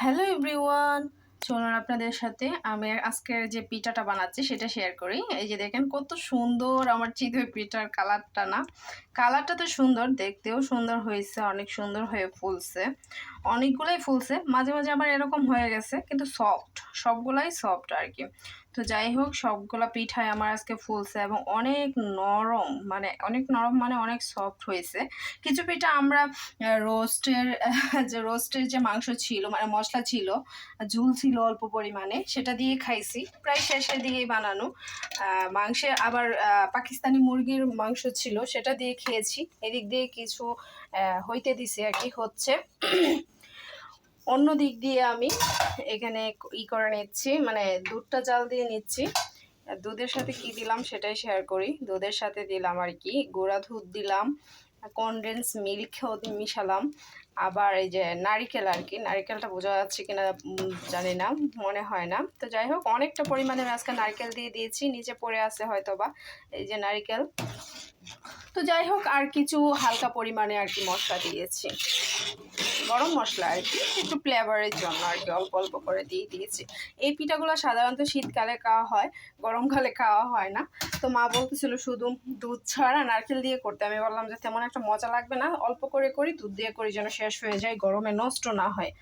Hello everyone, চলুন আপনাদের সাথে আমি আজকের যে পিঠাটা বানাচ্ছি সেটা শেয়ার করি। এই যে দেখেন কত সুন্দর আমার চিতই পিঠার কালারটা, না কালারটা তো সুন্দর, দেখতেও সুন্দর হয়েছে, অনেক সুন্দর হয়ে ফুলছে, অনেকগুলাই ফুলছে, মাঝে মাঝে আবার এরকম হয়ে গেছে, কিন্তু সফট, সবগুলাই সফট আর কি। তো যাই হোক, সবগুলা পিঠায় আমার আজকে ফুলছে এবং অনেক নরম, মানে অনেক নরম মানে অনেক সফট হয়েছে। কিছু পিঠা আমরা রোস্টের যে মাংস ছিল, মানে মশলা ছিল, ঝুল ছিল অল্প পরিমাণে, সেটা দিয়ে খাইছি, প্রায় শেষের দিকেই বানানো। মাংসে আবার পাকিস্তানি মুরগির মাংস ছিল, সেটা দিয়ে খেয়েছি। এদিক দিয়ে কিছু হইতে দিছি আর কি, হচ্ছে অন্য দিক দিয়ে আমি এখানে করে নিচ্ছি, মানে দুধটা জাল দিয়ে নিচ্ছি। দুধের সাথে কি দিলাম সেটাই শেয়ার করি। দুধের সাথে দিলাম আর কি গুঁড়া দুধ দিলাম, কনডেন্স মিল্কও মিশালাম, আবার এই যে নারিকেল আর কি, নারিকেলটা বোঝা যাচ্ছে কিনা জানি না, মনে হয় না। তো যাই হোক, অনেকটা পরিমাণে আজকে নারকেল দিয়ে দিয়েছি, নিচে পড়ে আছে হয়তো বা, এই যে নারিকেল। তো যাই হোক, আর কিছু হালকা পরিমাণে আর কি মশলা দিয়েছি, গরম মশলা আর কি, একটু ফ্লেভারের জন্য আর কি, অল্প অল্প করে দিয়ে দিয়েছি। এই পিঠাগুলো সাধারণত শীতকালে খাওয়া হয়, গরমকালে খাওয়া হয় না। তো মা বলতেছিল শুধু দুধ ছাড়া নারকেল দিয়ে করতে, আমি বললাম যে তেমন একটা মজা লাগবে না, অল্প করে করি, দুধ দিয়ে করি, যেন শেষ হয়ে যায়, গরমে নষ্ট না হয়।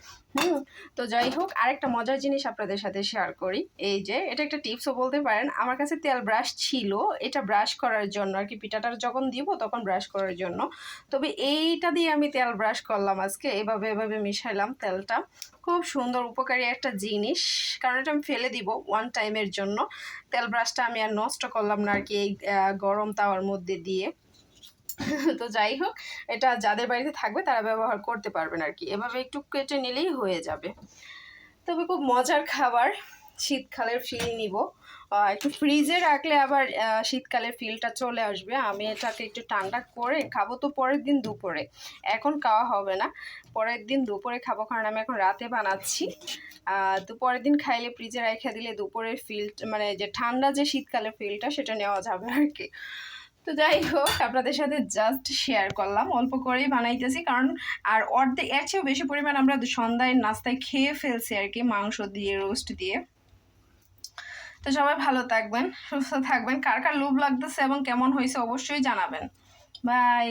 তো যাই হোক, আরেকটা মজার জিনিস আপনাদের সাথে শেয়ার করি। এই যে এটা একটা টিপসও বলতে পারেন, আমার কাছে তেল ব্রাশ ছিল, এটা ব্রাশ করার জন্য আর কি, পিঠাটা যখন দিব তখন ব্রাশ করার জন্য। তবে এইটা দিয়ে আমি তেল ব্রাশ করলাম আজকে, এভাবে এভাবে মিশাইলাম তেলটা। খুব সুন্দর উপকারী একটা জিনিস, কারণ এটা আমি ফেলে দিব ওয়ান টাইমের জন্য। তেল ব্রাশটা আমি আর নষ্ট করলাম না আর কি, এই গরম তাওয়ার মধ্যে দিয়ে। তো যাই হোক, এটা যাদের বাড়িতে থাকবে তারা ব্যবহার করতে পারবেন আর কি, এভাবে একটু কেটে নিলেই হয়ে যাবে। তবে খুব মজার খাবার, শীতকালের ফিল নিব। একটু ফ্রিজে রাখলে আবার শীতকালের ফিলটা চলে আসবে। আমি এটাকে একটু ঠান্ডা করে খাবো তো পরের দিন দুপুরে, এখন খাওয়া হবে না, পরের দিন দুপুরে খাবো, কারণ আমি এখন রাতে বানাচ্ছি। তো পরের দিন খাইলে ফ্রিজে রেখে দিলে দুপুরের ফিল, মানে যে ঠান্ডা যে শীতকালের ফিলটা, সেটা নেওয়া যাবে আর কি। তো যাই হোক, আপনাদের সাথে জাস্ট শেয়ার করলাম, অল্প করেই বানাইতেছি, কারণ আর অর্ধেক এর চেয়েও বেশি পরিমাণ আমরা সন্ধ্যায় নাস্তায় খেয়ে ফেলছি আর কি, মাংস দিয়ে, রোস্ট দিয়ে। তো সবাই ভালো থাকবেন, সুস্থ থাকবেন, কার কার লোভ লাগতেছে এবং কেমন হয়েছে অবশ্যই জানাবেন। বাই।